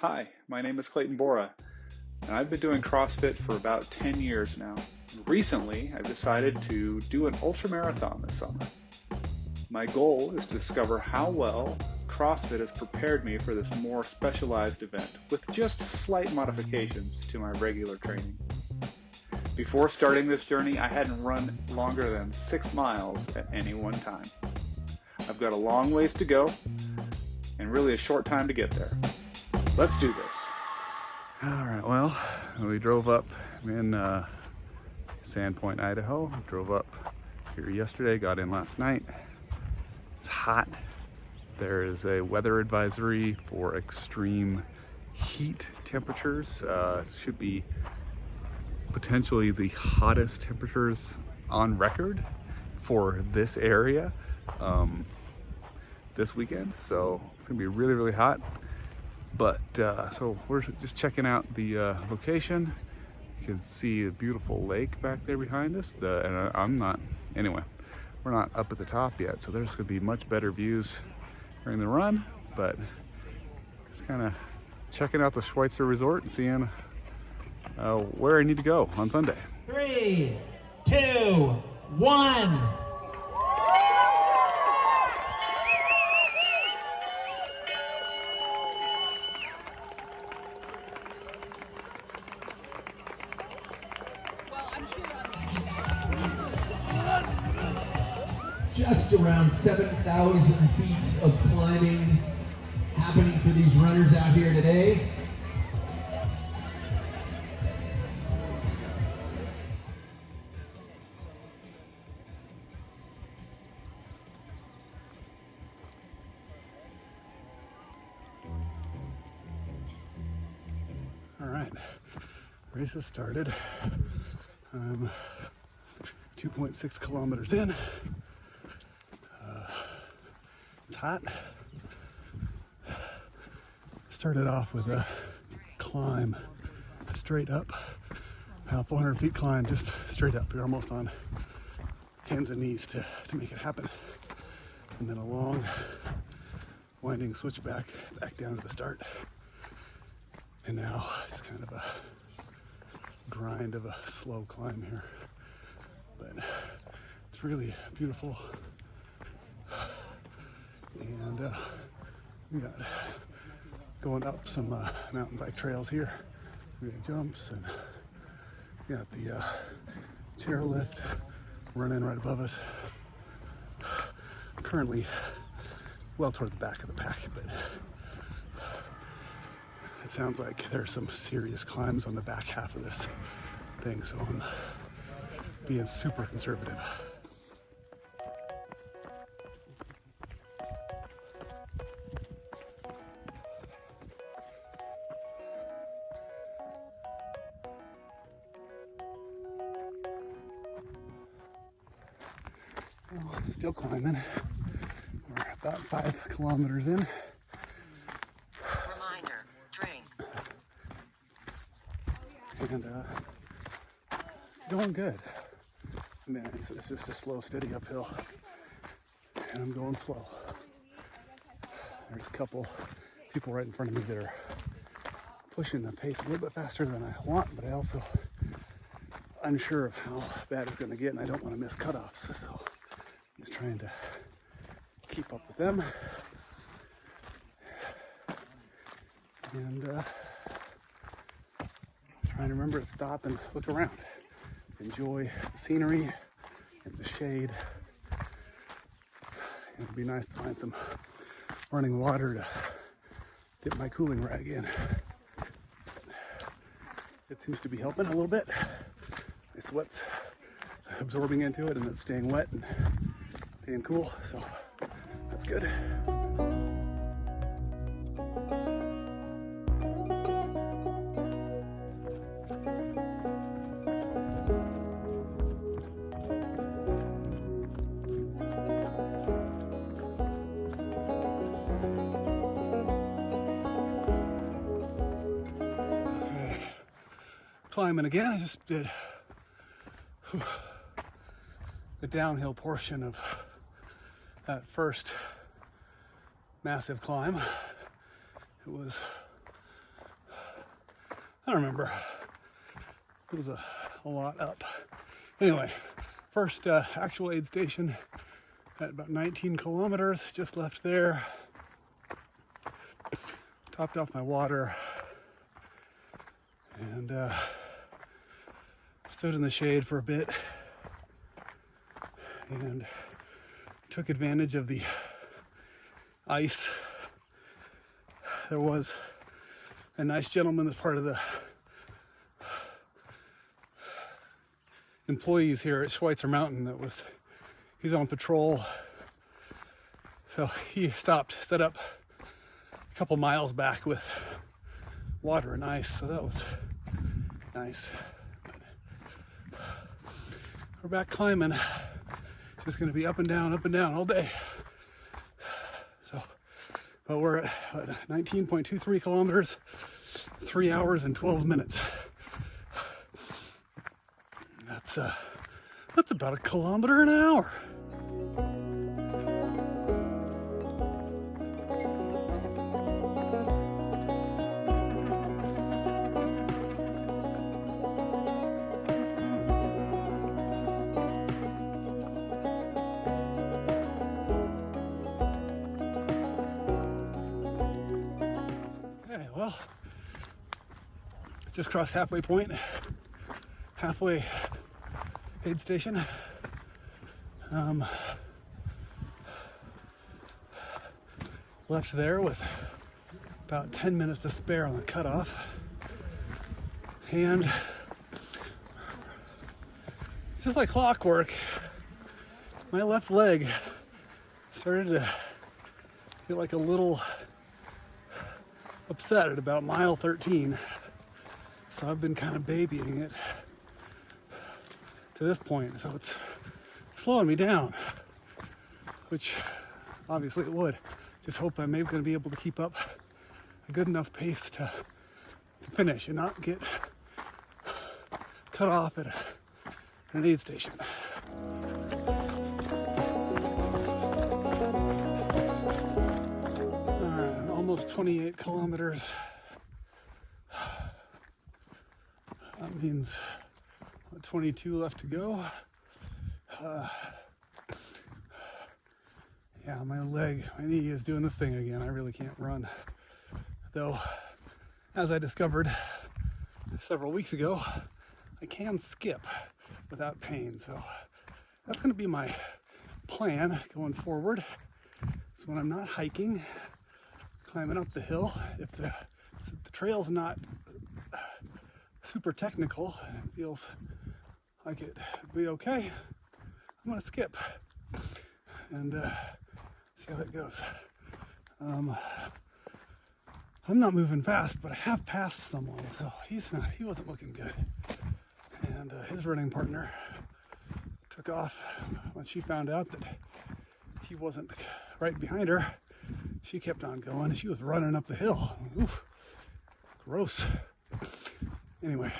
Hi, my name is Clayton Bora, and I've been doing CrossFit for about 10 years now. Recently, I've decided to do an ultramarathon this summer. My goal is to discover how well CrossFit has prepared me for this more specialized event with just slight modifications to my regular training. Before starting this journey, I hadn't run longer than 6 miles at any one time. I've got a long ways to go and really a short time to get there. Let's do this. All right, well, we drove up in Sandpoint, Idaho. Drove up here yesterday, got in last night. It's hot. There is a weather advisory for extreme heat temperatures. It should be potentially the hottest temperatures on record for this area this weekend. So it's gonna be really, really hot. But so we're just checking out the location. You can see a beautiful lake back there behind us. We're not up at the top yet, so there's gonna be much better views during the run, but just kind of checking out the Schweitzer Resort and seeing where I need to go on Sunday. 3, 2, 1. Just around 7,000 feet of climbing happening for these runners out here today. All right, race has started. I'm 2.6 kilometers in. It's hot. Started off with a climb straight up, about 400 feet climb, just straight up. You're almost on hands and knees to make it happen. And then a long winding switchback back down to the start. And now it's kind of a grind of a slow climb here. But it's really beautiful. And we got going up some mountain bike trails here. We got jumps and we got the chairlift running right above us. Currently well toward the back of the pack, but it sounds like there's some serious climbs on the back half of this thing, so I'm being super conservative. Well, still climbing. We're about 5 kilometers in. Reminder, drink. And it's going good. Man, it's just a slow, steady uphill. And I'm going slow. There's a couple people right in front of me that are pushing the pace a little bit faster than I want, but I also unsure of how bad it's going to get, and I don't want to miss cutoffs. So I'm just trying to keep up with them. And trying to remember to stop and look around. Enjoy the scenery and the shade. It'd be nice to find some running water to dip my cooling rag in. It seems to be helping a little bit. My sweat's absorbing into it and it's staying wet and staying cool, so that's good. Climbing again. I just did the downhill portion of that first massive climb. It was don't remember. It was a lot up. Anyway, first actual aid station at about 19 kilometers, just left there. Topped off my water and stood in the shade for a bit and took advantage of the ice. There was a nice gentleman that's part of the employees here at Schweitzer Mountain he's on patrol. So he stopped, set up a couple miles back with water and ice, so that was nice. We're back climbing. Just gonna be up and down all day. So, but we're at 19.23 kilometers, 3 hours and 12 minutes. That's about a kilometer an hour. Okay, well, just crossed halfway point. Halfway aid station. Left there with about 10 minutes to spare on the cutoff. And it's just like clockwork. My left leg started to feel like a little upset at about mile 13. So I've been kind of babying it to this point, so it's slowing me down, which obviously it would. Just hope I'm maybe going to be able to keep up a good enough pace to finish and not get cut off at an aid station. Alright, almost 28 kilometers. That means 22 left to go. Yeah, my knee is doing this thing again. I really can't run. Though, as I discovered several weeks ago, I can skip without pain. So that's going to be my plan going forward. So when I'm not hiking, climbing up the hill, if the trail's not super technical, it feels like it would be okay, I'm going to skip and see how that goes. I'm not moving fast, but I have passed someone, so he wasn't looking good. And his running partner took off when she found out that he wasn't right behind her. She kept on going, and she was running up the hill. Oof, gross. Anyway,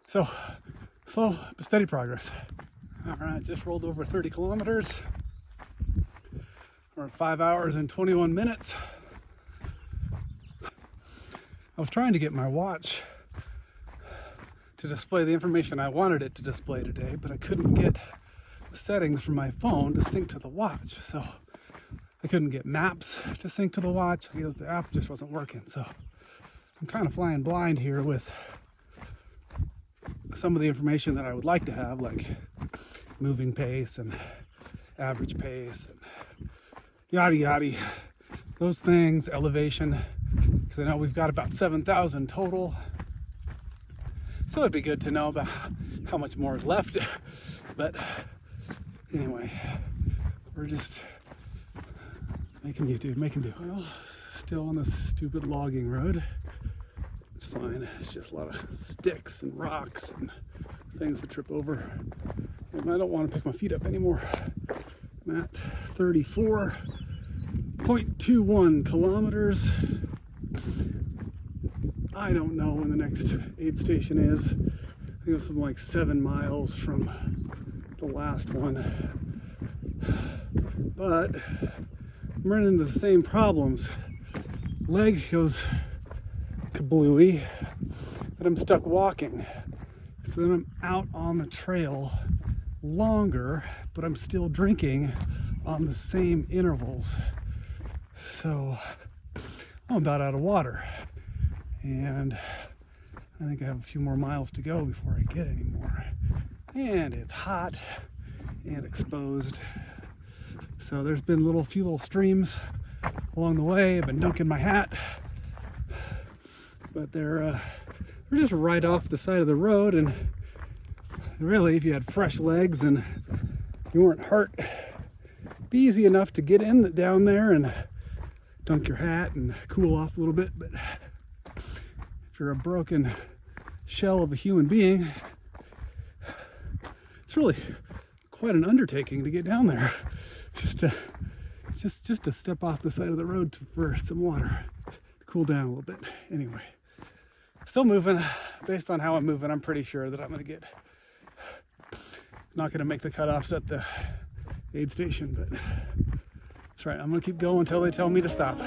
so slow but steady progress. All right, just rolled over 30 kilometers. We're at 5 hours and 21 minutes. I was trying to get my watch to display the information I wanted it to display today, but I couldn't get the settings from my phone to sync to the watch. So I couldn't get maps to sync to the watch. The app just wasn't working. So I'm kind of flying blind here with some of the information that I would like to have, like moving pace and average pace and yada yada, those things, elevation, because I know we've got about 7,000 total. So it'd be good to know about how much more is left. But anyway, we're just making do. Well, still on this stupid logging road. It's fine. It's just a lot of sticks and rocks and things to trip over. And I don't want to pick my feet up anymore. I'm at 34.21 kilometers. I don't know when the next aid station is. I think it was something like 7 miles from the last one. But I'm running into the same problems. Leg goes kablooey. but I'm stuck walking. So then I'm out on the trail longer, but I'm still drinking on the same intervals. So I'm about out of water. And I think I have a few more miles to go before I get any more. And it's hot and exposed. So there's been a few little streams along the way. I've been dunking my hat. But they're just right off the side of the road, and really, if you had fresh legs and you weren't hurt, it'd be easy enough to get down there and dunk your hat and cool off a little bit. But if you're a broken shell of a human being, it's really quite an undertaking to get down there. Just to step off the side of the road for some water, to cool down a little bit. Anyway, still moving. Based on how I'm moving, I'm pretty sure that I'm not gonna make the cutoffs at the aid station, but that's right. I'm gonna keep going until they tell me to stop.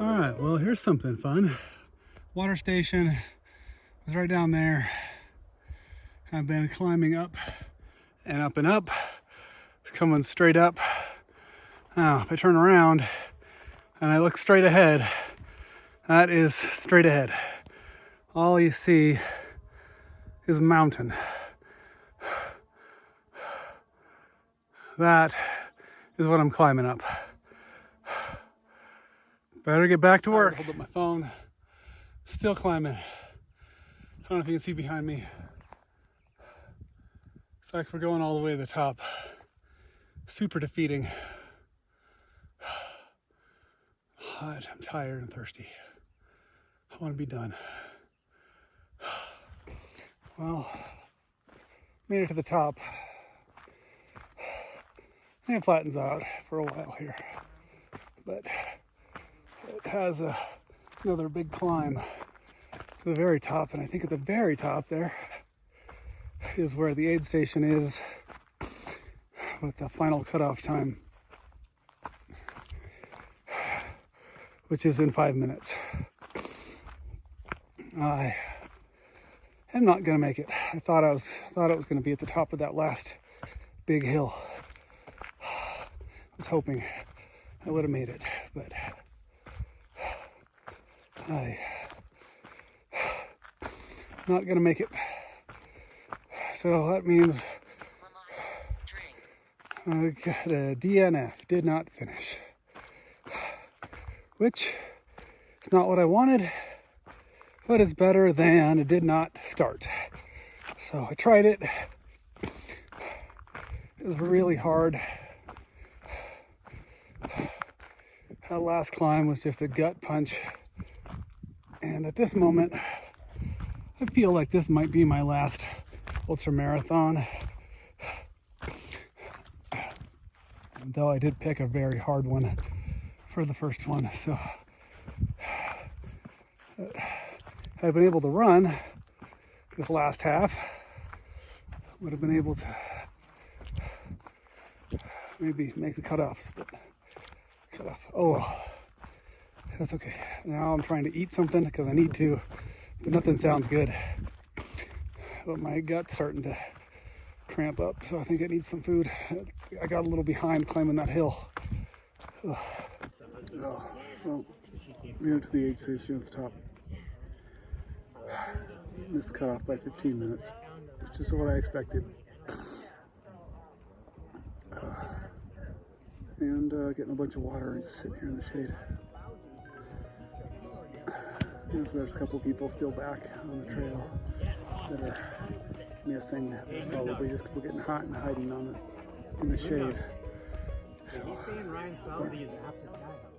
All right, well, here's something fun. Water station is right down there. I've been climbing up and up and up. It's coming straight up. Now, if I turn around and I look straight ahead, that is straight ahead. All you see is a mountain. That is what I'm climbing up. Better get back to work. Hold up my phone. Still climbing. I don't know if you can see behind me. It's like we're going all the way to the top. Super defeating. Hot, I'm tired and thirsty. I want to be done. Well, made it to the top. And it flattens out for a while here. But it has another big climb to the very top, and I think at the very top there is where the aid station is with the final cutoff time, which is in 5 minutes. I am not gonna make it. I thought it was gonna be at the top of that last big hill. I was hoping I would have made it, but I'm not gonna make it. So that means I got a DNF, did not finish, which is not what I wanted, but is better than it did not start. So I tried it. It was really hard. That last climb was just a gut punch. And at this moment, I feel like this might be my last ultramarathon. Though I did pick a very hard one for the first one. So I've been able to run this last half. Would have been able to maybe make the cutoffs, but cutoff. Oh well. That's okay. Now I'm trying to eat something because I need to, but nothing sounds good. But my gut's starting to cramp up, so I think I need some food. I got a little behind climbing that hill. Oh, well, we went to the aid station at the top. Missed the cutoff by 15 minutes, which is what I expected. And getting a bunch of water and just sitting here in the shade. So there's a couple people still back on the trail that are missing. They're probably just getting hot and hiding in the shade. So, He's saying Ryan Salzy is half this guy.